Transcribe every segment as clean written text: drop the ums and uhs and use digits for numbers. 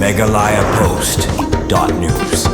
MeghalayaPost.news.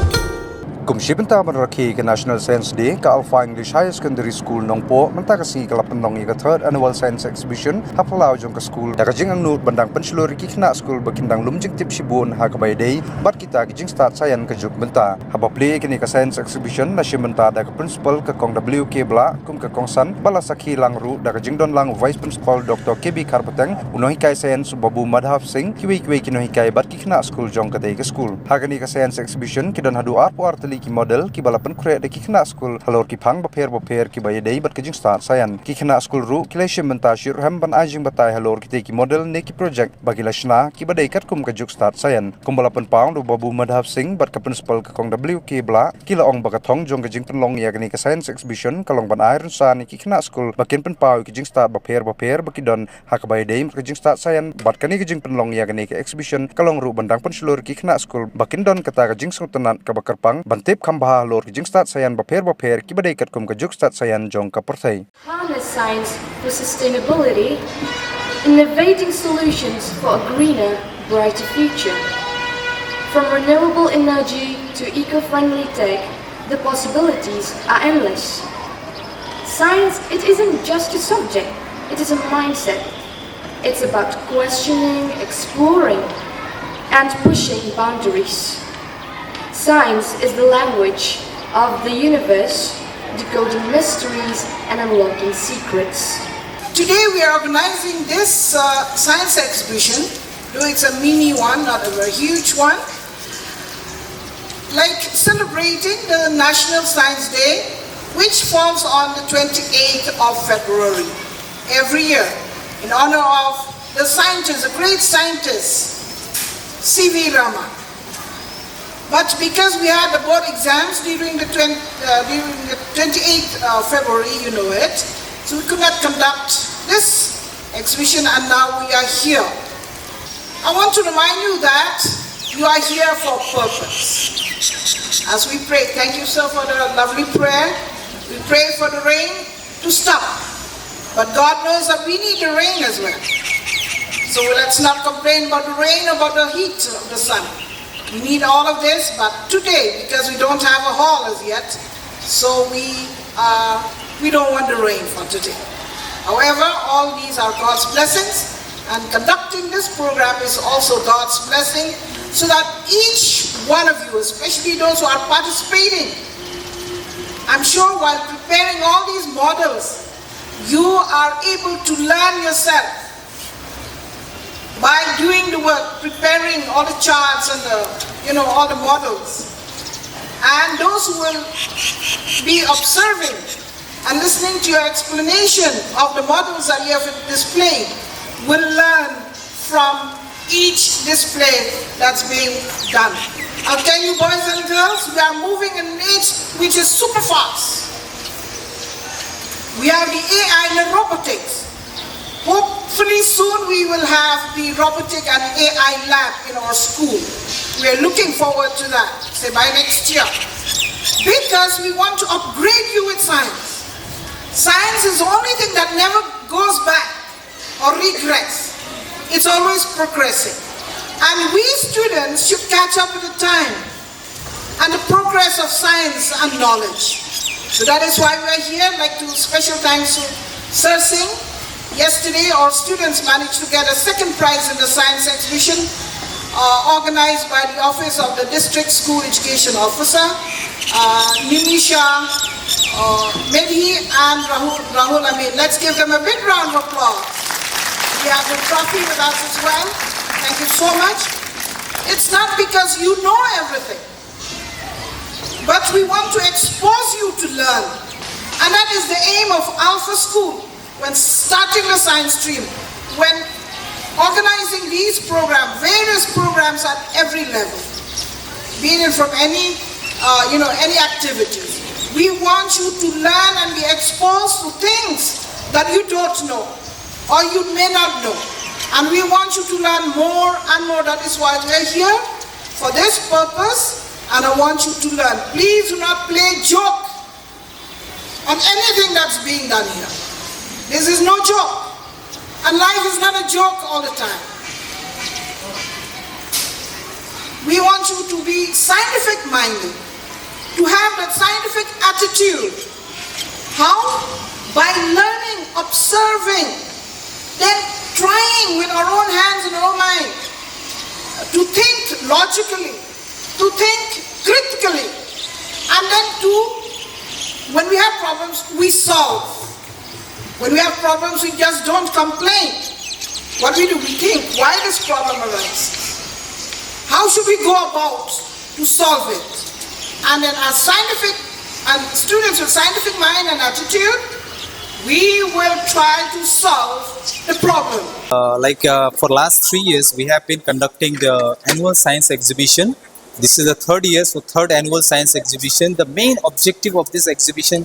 Kumshibenta Manraki National Science Day ka Alpha English High Secondary School nongpoh mentakasi kalapendong ika third annual science exhibition hapalau jong ka school dakajing ang nut bandang penslori ki Khynnah Skul bakindang lumjing tip sibun ha kabay day bat kita ki Jigstad Saïan ka juk benta habapli kini ka science exhibition na shimenta da ka principal ka kong WK bla kum ka kongsan bala sakhi lang ru dakajing don lang vice principal Dr. KB Karpateng unohi kai science babu madhav singh kiwi kinohi kai bat ki Khynnah Skul jong ka day ka school hagani ka science exhibition ki don hadu arpo artali ki model ki balapan kure de ki Khynnah Skul halor ki phang baper ki baye dei bat ki Jigstad Saïan ki Khynnah Skul ru ki leishim menta shir ham ban ajing batai halor ki te ki model ne ki project bagi lashna ki badai kat kum ka Jigstad Saïan kum balapan paung do babu madhav singh bat ka principal ka kong WK bla ki la ong bakathong jong ka jing penlong ya gani ka science exhibition kalong ban iron sa ni ki Khynnah Skul bakin pen pau ki Jigstad baper baki don ha ka baye dei ka Jigstad Saïan bat kani ki jing penlong ya gani ka exhibition kalong ru bandang pen slur ki Khynnah Skul bakin don kata ka jing sultanat ka bakarpang bantip khamba lor ki Jigstad Saïan baper ki badai kat kum ka Jigstad Saïan jong ka perthai harness science for sustainability, innovating solutions for a greener, brighter future. From renewable energy to eco-friendly tech, the possibilities are endless. Science, it isn't just a subject, it is a mindset. It's about questioning, exploring, and pushing boundaries. Science is the language of the universe, decoding mysteries and unlocking secrets. Today we are organizing this science exhibition, though it's a mini one, not a very huge one, like celebrating the National Science Day, which falls on the 28th of February every year, in honor of the scientist, the great scientist, C.V. Raman. But because we had the board exams during the 28th of February, you know it, so we could not conduct this exhibition, and now we are here. I want to remind you that you are here for purpose. As we pray, thank you sir for the lovely prayer. We pray for the rain to stop, but God knows that we need the rain as well. So let's not complain about the rain, about the heat of the sun. We need all of this, but today, because we don't have a hall as yet, so we don't want the rain for today. However, all these are God's blessings, and conducting this program is also God's blessing, so that each one of you, especially those who are participating, I'm sure while preparing all these models, you are able to learn yourself by doing the work, preparing all the charts and all the models. And those who will be observing and listening to your explanation of the models that you have displayed will learn from each display that's being done. I'll tell you boys and girls, we are moving in an age which is super fast. We have the AI and the robotics. Hopefully soon we will have the robotic and AI lab in our school. We are looking forward to that, say by next year. Because we want to upgrade you with science. Science is the only thing that never goes back or regrets. It's always progressing. And we students should catch up with the time and the progress of science and knowledge. So that is why we are here. I'd like to special thanks to Sir Singh. Yesterday, our students managed to get a second prize in the science exhibition organized by the Office of the District School Education Officer, Nimisha, Medhi and Rahul Amin. Let's give them a big round of applause. We have the trophy with us as well. Thank you so much. It's not because you know everything, but we want to expose you to learn. And that is the aim of Alpha School. When starting the science stream, when organizing these programs, various programs at every level, be it from any activities, we want you to learn and be exposed to things that you don't know or you may not know. And we want you to learn more and more. That is why we are here for this purpose, and I want you to learn. Please do not play joke on anything that's being done here. This is no joke. And life is not a joke all the time. be scientific minded, to have that scientific attitude. How? By learning, observing, then trying with our own hands and our own mind to think logically, to think critically, and then when we have problems, we solve. When we have problems, we just don't complain. What do? We think, why this problem arises? How should we go about to solve it? And then as scientific and students with scientific mind and attitude, we will try to solve the problem. For last 3 years, we have been conducting the annual science exhibition. This is the third annual science exhibition. The main objective of this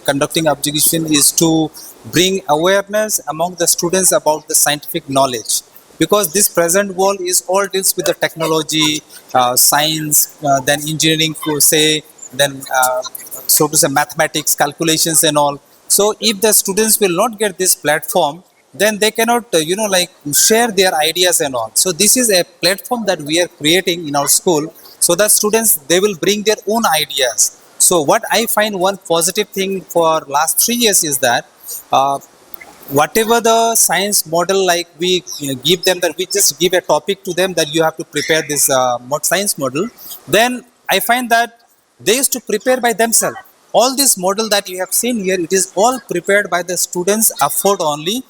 conducting exhibition, is to bring awareness among the students about the scientific knowledge. Because this present world is all deals with the technology, science, then engineering, then so to say mathematics, calculations and all. So if the students will not get this platform, then they cannot, share their ideas and all. So this is a platform that we are creating in our school, so that students, they will bring their own ideas. So what I find one positive thing for last 3 years is that whatever the science model, like we give them, that we just give a topic to them that you have to prepare this science model, then I find that they used to prepare by themselves. All this model that you have seen here, it is all prepared by the students' effort only.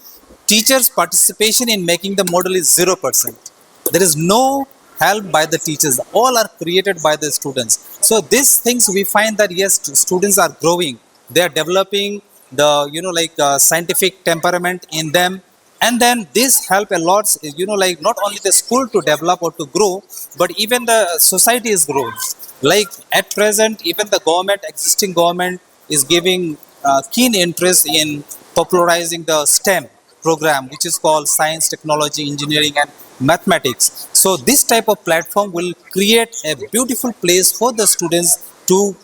Teachers' participation in making the model is 0%. There is no help by the teachers. All are created by the students. So these things we find that yes, students are growing. They are developing the scientific temperament in them. And then this help a lot, not only the school to develop or to grow, but even the society is growing. Like at present, even the existing government is giving keen interest in popularizing the STEM program, which is called Science, Technology, Engineering and Mathematics. So this type of platform will create a beautiful place for the students to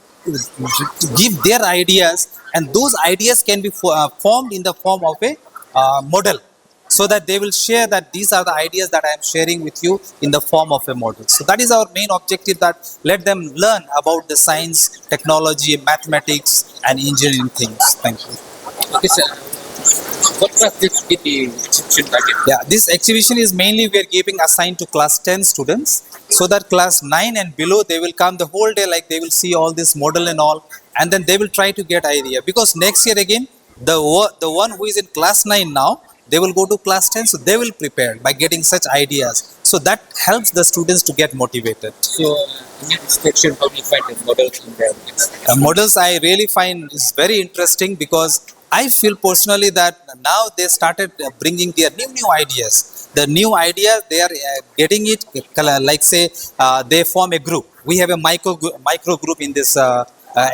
give their ideas, and those ideas can be formed in the form of a model, so that they will share that these are the ideas that I am sharing with you in the form of a model. So that is our main objective, that let them learn about the science, technology, mathematics and engineering things. Thank you. Okay, sir. What was this exhibition target? Yeah, this exhibition is mainly we are giving assigned to class 10 students, so that class 9 and below, they will come the whole day, like they will see all this model and all, and then they will try to get idea. Because next year again, the one who is in class 9 now, they will go to class 10, so they will prepare by getting such ideas. So that helps the students to get motivated. So, in this section, how do you find the models in there? Models I really find is very interesting, because I feel personally that now they started bringing their new ideas. The new ideas, they are getting it, like say, they form a group. We have a micro group in this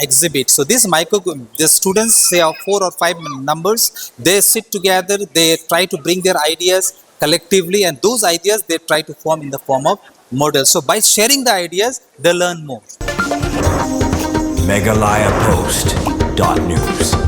exhibit. So this the students, say, are 4 or 5 numbers, they sit together, they try to bring their ideas collectively, and those ideas they try to form in the form of models. So by sharing the ideas, they learn more. MeghalayaPost.news